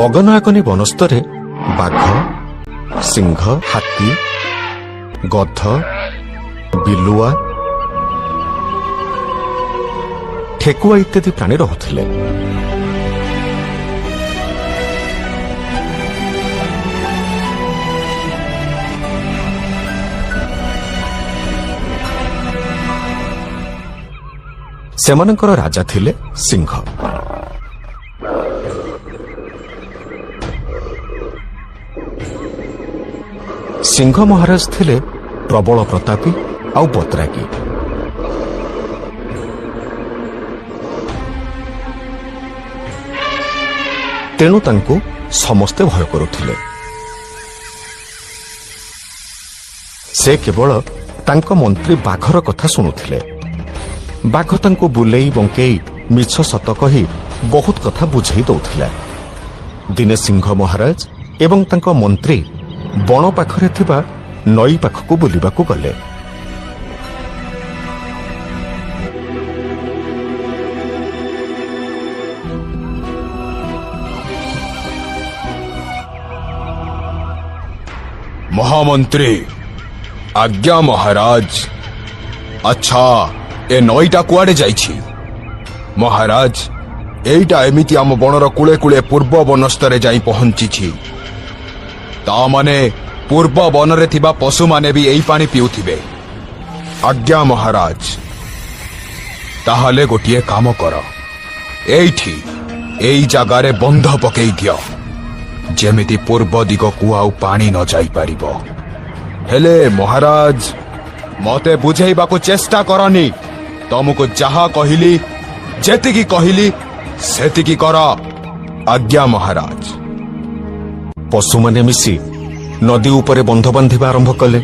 ଅଗନାଗନି ବନସ୍ତରେ ବାଘ, ସିଂହ, ହାତୀ, ଗଧ, ବିଲୁଆ, ଠେକୁଆ ଇତ୍ୟାଦି ପ୍ରାଣୀ ରହୁଥିଲେ। ସେମାନଙ୍କର ରାଜା ଥିଲେ ସିଂହ। ସିଂହ ମହାରାଜ ଥିଲେ ପ୍ରବଳ ପ୍ରତାପୀ ଆଉ ବତ୍ରାଗୀ। ତେଣୁ ତାଙ୍କୁ ସମସ୍ତେ ଭୟ କରୁଥିଲେ। ସେ କେବଳ ତାଙ୍କ ମନ୍ତ୍ରୀ ବାଘର କଥା ଶୁଣୁଥିଲେ। ବାଘ ତାଙ୍କୁ ବୁଲେଇ ବଙ୍କେଇ ମିଛ ସତ କହି ବହୁତ କଥା ବୁଝେଇ ଦଉଥିଲା। ଦିନେ ସିଂହ ମହାରାଜ ଏବଂ ତାଙ୍କ ମନ୍ତ୍ରୀ ବଣ ପାଖରେ ଥିବା ନଈ ପାଖକୁ ବୁଲିବାକୁ ଗଲେ। ମହାମନ୍ତ୍ରୀ, ଆଜ୍ଞା ମହାରାଜ। ଆଚ୍ଛା, ଏ ନଈଟା କୁଆଡେ ଯାଇଛି? ମହାରାଜ, ଏଇଟା ଏମିତି ଆମ ବଣର କୂଳେ କୂଳେ ପୂର୍ବ ବନସ୍ତରେ ଯାଇ ପହଞ୍ଚିଛି। ତା ମାନେ ପୂର୍ବ ବନରେ ଥିବା ପଶୁମାନେ ବି ଏଇ ପାଣି ପିଉଥିବେ। ଆଜ୍ଞା ମହାରାଜ। ତାହେଲେ ଗୋଟିଏ କାମ କର, ଏଇଠି ଏଇ ଜାଗାରେ ବନ୍ଧ ପକେଇ ଦିଅ, ଯେମିତି ପୂର୍ବ ଦିଗକୁ ଆଉ ପାଣି ନ ଯାଇପାରିବ। ହେଲେ ମହାରାଜ, ମତେ ବୁଝେଇବାକୁ ଚେଷ୍ଟା କରନି। ତମକୁ ଯାହା କହିଲି, ଯେତିକି କହିଲି ସେତିକି କର। ଆଜ୍ଞା ମହାରାଜ। ପଶୁମାନେ ମିଶି ନଦୀ ଉପରେ ବନ୍ଧ ବାନ୍ଧିବା ଆରମ୍ଭ କଲେ।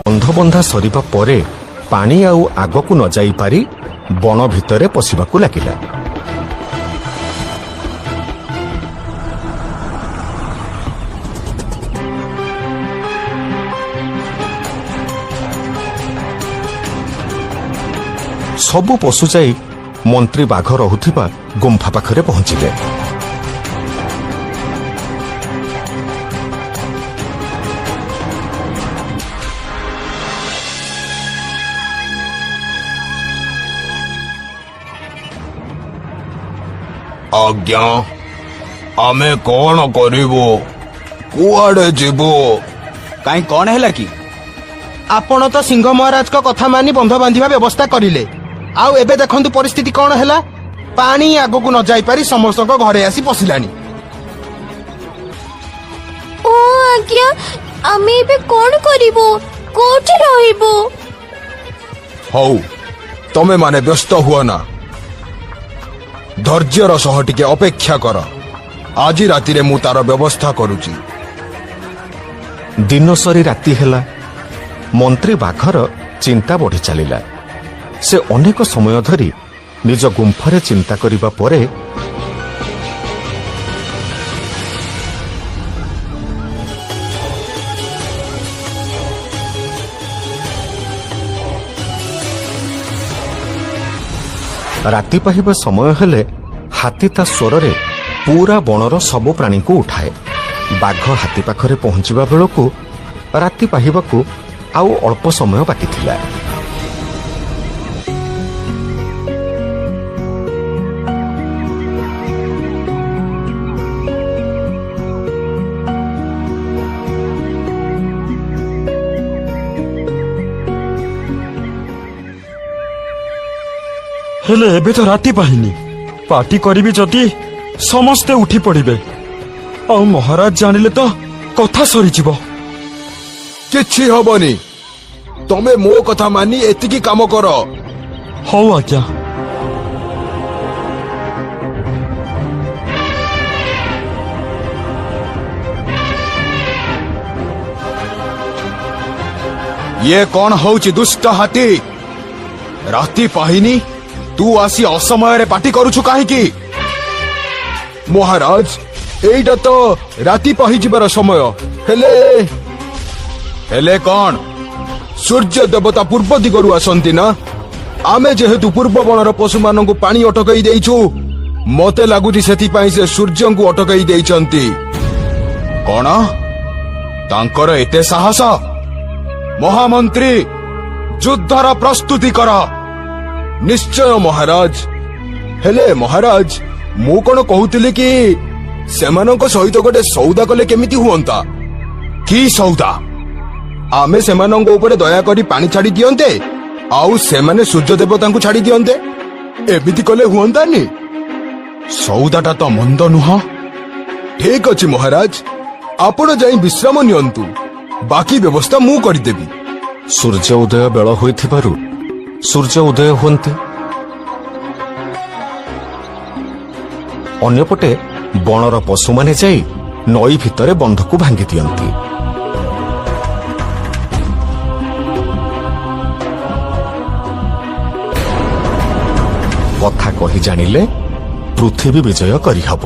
ବନ୍ଧ ବନ୍ଧା ସରିବା ପରେ ପାଣି ଆଉ ଆଗକୁ ନ ଯାଇପାରି ବଣ ଭିତରେ ପଶିବାକୁ ଲାଗିଲା। ସବୁ ପଶୁ ଯାଇ ମନ୍ତ୍ରୀ ବାଘ ରହୁଥିବା ଗୁମ୍ଫା ପାଖରେ ପହଞ୍ଚିଲେ। ଆଜ୍ଞା, ଆମେ କଣ କରିବୁ? କୁଆଡେ ଯିବୁ? କାଇଁ କଣ ହେଲା କି? ଆପଣ ତ ସିଂହ ମହାରାଜଙ୍କ କଥା ମାନି ବନ୍ଧ ବାନ୍ଧିବା ବ୍ୟବସ୍ଥା କରିଲେ, ଆଉ ଏବେ ଦେଖନ୍ତୁ ପରିସ୍ଥିତି କଣ ହେଲା। ପାଣି ଆଗକୁ ନ ଯାଇପାରି ସମସ୍ତଙ୍କ ଘରେ ଆସି ପଶିଲାଣି। ଓ ଆଜ୍ଞା, ଆମେ ଏବେ କଣ କରିବୁ? କୋଉଠି ରହିବୁ? ହଉ, ତମେ ମାନେ ବ୍ୟସ୍ତ ହୁଅ ନା, ଧୈର୍ଯ୍ୟର ସହ ଟିକେ ଅପେକ୍ଷା କର। ଆଜି ରାତିରେ ମୁଁ ତାର ବ୍ୟବସ୍ଥା କରୁଛି। ଦିନ ସରି ରାତି ହେଲା। ମନ୍ତ୍ରୀ ବାଘର ଚିନ୍ତା ବଢି ଚାଲିଲା। ସେ ଅନେକ ସମୟ ଧରି ନିଜ ଗୁମ୍ଫାରେ ଚିନ୍ତା କରିବା ପରେ ରାତି ପାହିବା ସମୟ ହେଲେ ହାତୀ ତା ସ୍ୱରରେ ପୁରା ବଣର ସବୁ ପ୍ରାଣୀଙ୍କୁ ଉଠାଏ। ବାଘ ହାତୀ ପାଖରେ ପହଞ୍ଚିବା ବେଳକୁ ରାତି ପାହିବାକୁ ଆଉ ଅଳ୍ପ ସମୟ ବାକି ଥିଲା। ହେଲେ ଏବେ ତ ରାତି ପାହିନି। ପାର୍ଟି କରିବି ଯଦି ସମସ୍ତେ ଉଠି ପଡିବେ, ଆଉ ମହାରାଜ ଜାଣିଲେ ତ କଥା ସରିଯିବ। କିଛି ହବନି, ତମେ ମୋ କଥା ମାନି ଏତିକି କାମ କର। ହଉ ଆଜ୍ଞା। ଇଏ କଣ ହଉଛି ଦୁଷ୍ଟ ହାତୀ? ରାତି ପାହିନି, ତୁ ଆସି ଅସମୟରେ ପାଟି କରୁଛୁ କାହିଁକି? ମହାରାଜ, ଏଇଟା ତ ରାତି ପାହିଯିବାର ସମୟ। ହେଲେ କଣ? ସୂର୍ଯ୍ୟ ଦେବତା ପୂର୍ବ ଦିଗରୁ ଆସନ୍ତି ନା ଆମେ ଯେହେତୁ ପୂର୍ବ ବଣର ପଶୁମାନଙ୍କୁ ପାଣି ଅଟକାଇ ଦେଇଛୁ ମତେ ଲାଗୁଛି ସେଥିପାଇଁ ସେ ସୂର୍ଯ୍ୟଙ୍କୁ ଅଟକାଇ ଦେଇଛନ୍ତି କଣ ତାଙ୍କର ଏତେ ସାହସ ମହାମନ୍ତ୍ରୀ ଯୁଦ୍ଧର ପ୍ରସ୍ତୁତି କର ନିଶ୍ଚୟ ମହାରାଜ ହେଲେ ମହାରାଜ ମୁଁ କଣ କହୁଥିଲି କି ସେମାନଙ୍କ ସହିତ ଗୋଟେ ସୌଦା କଲେ କେମିତି ହୁଅନ୍ତା କି ସୌଦା ଆମେ ସେମାନଙ୍କ ଉପରେ ଦୟାକରି ପାଣି ଛାଡି ଦିଅନ୍ତେ ଆଉ ସେମାନେ ସୂର୍ଯ୍ୟ ଦେବତାଙ୍କୁ ଛାଡି ଦିଅନ୍ତେ ଏମିତି କଲେ ହୁଅନ୍ତାନି ସୌଦାଟା ତ ମନ୍ଦ ନୁହଁ ଠିକ ଅଛି ମହାରାଜ ଆପଣ ଯାଇ ବିଶ୍ରାମ ନିଅନ୍ତୁ ବାକି ବ୍ୟବସ୍ଥା ମୁଁ କରିଦେବି ସୂର୍ଯ୍ୟ ଉଦୟ ବେଳ ହୋଇଥିବାରୁ ସୂର୍ଯ୍ୟ ଉଦୟ ହୁଅନ୍ତି। ଅନ୍ୟପଟେ ବଣର ପଶୁମାନେ ଯାଇ ନଈ ଭିତରେ ବନ୍ଧକୁ ଭାଙ୍ଗି ଦିଅନ୍ତି। କଥା କହି ଜାଣିଲେ ପୃଥିବୀ ବିଜୟ କରିହେବ।